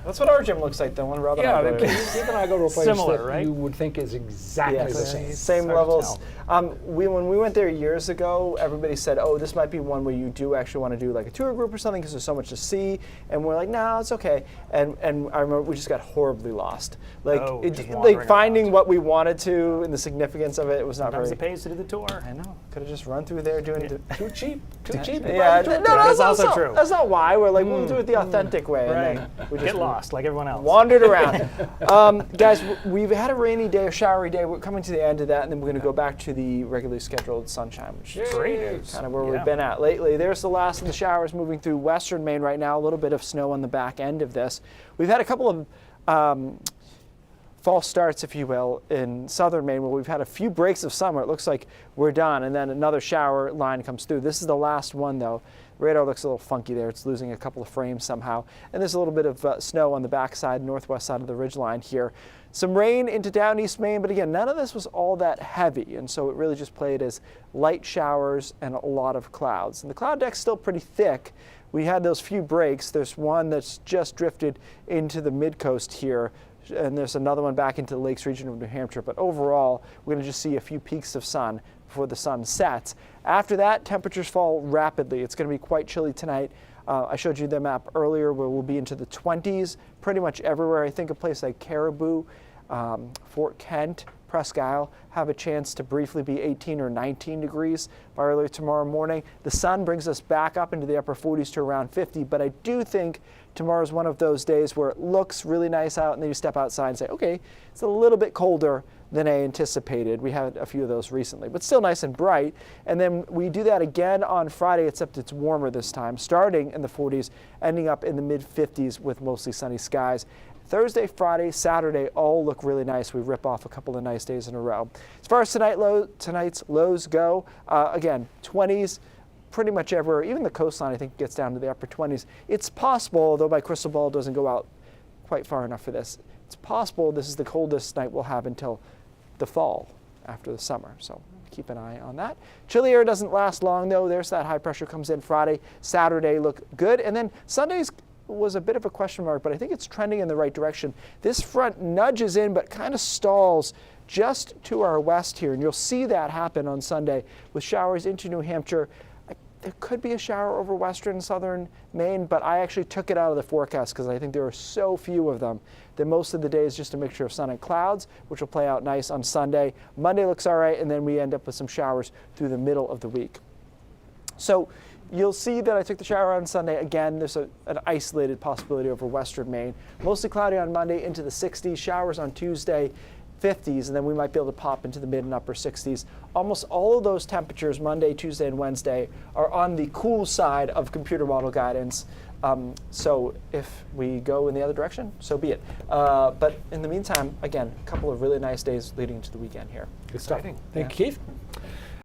That's what our gym looks like, the one Rob and I go to. Keith and I go to a place Similar, that right? you would think is exactly the same. Same levels. When we went there years ago, everybody said, "Oh, this might be one where you do actually want to do like a tour group or something because there's so much to see." And we're like, "No, it's okay." And I remember we just got horribly lost. Like finding what we wanted to and the significance of it was not Sometimes very. it pays to do the tour. I know. Could have just run through there doing Too cheap. Too cheap. Yeah, That's also true. That's not why. We're like, we'll do it the authentic way. Right. And then we just Get lost like everyone else. wandered around. Guys, we've had a rainy day, a showery day. We're coming to the end of that, and then we're going to go back to the regularly scheduled sunshine, which is Great. kind of where we've been at lately. There's the last of the showers moving through western Maine right now. A little bit of snow on the back end of this. We've had a couple of false starts, if you will, in southern Maine, where we've had a few breaks of summer. It looks like we're done, and then another shower line comes through. This is the last one, though. Radar looks a little funky there. It's losing a couple of frames somehow. And there's a little bit of snow on the backside, northwest side of the ridgeline here. Some rain into down east Maine, but again, none of this was all that heavy, and so it really just played as light showers and a lot of clouds. And the cloud deck's still pretty thick. We had those few breaks. There's one that's just drifted into the mid-coast here, and there's another one back into the Lakes region of New Hampshire. But overall, we're going to just see a few peaks of sun before the sun sets. After that, temperatures fall rapidly. It's going to be quite chilly tonight. I showed you the map earlier where we'll be into the 20s pretty much everywhere. I think a place like Caribou, Fort Kent, Presque Isle have a chance to briefly be 18 or 19 degrees by early tomorrow morning. The sun brings us back up into the upper 40s to around 50, but I do think tomorrow's one of those days where it looks really nice out and then you step outside and say, okay, it's a little bit colder than I anticipated. We had a few of those recently, but still nice and bright. And then we do that again on Friday, except it's warmer this time, starting in the 40s, ending up in the mid 50s with mostly sunny skies. Thursday, Friday, Saturday all look really nice. We rip off a couple of nice days in a row. As far as tonight's lows go, again, 20s, pretty much everywhere. Even the coastline, I think, gets down to the upper 20s. It's possible, although my crystal ball doesn't go out quite far enough for this, it's possible this is the coldest night we'll have until the fall after the summer. So keep an eye on that. Chilly air doesn't last long, though. There's that high pressure comes in Friday. Saturday look good. And then Sundays was a bit of a question mark, but I think it's trending in the right direction. This front nudges in, but kind of stalls just to our west here. And you'll see that happen on Sunday with showers into New Hampshire. There could be a shower over western and southern Maine, but I actually took it out of the forecast because I think there are so few of them that most of the day is just a mixture of sun and clouds, which will play out nice on Sunday. Monday looks all right, and then we end up with some showers through the middle of the week. So you'll see that I took the shower on Sunday. Again, there's an isolated possibility over western Maine. Mostly cloudy on Monday into the 60s, showers on Tuesday, 50s, and then we might be able to pop into the mid and upper 60s. Almost all of those temperatures, Monday, Tuesday, and Wednesday, are on the cool side of computer model guidance. So if we go in the other direction, so be it. But in the meantime, again, a couple of really nice days leading to the weekend here. Good stuff. Thank you, Keith.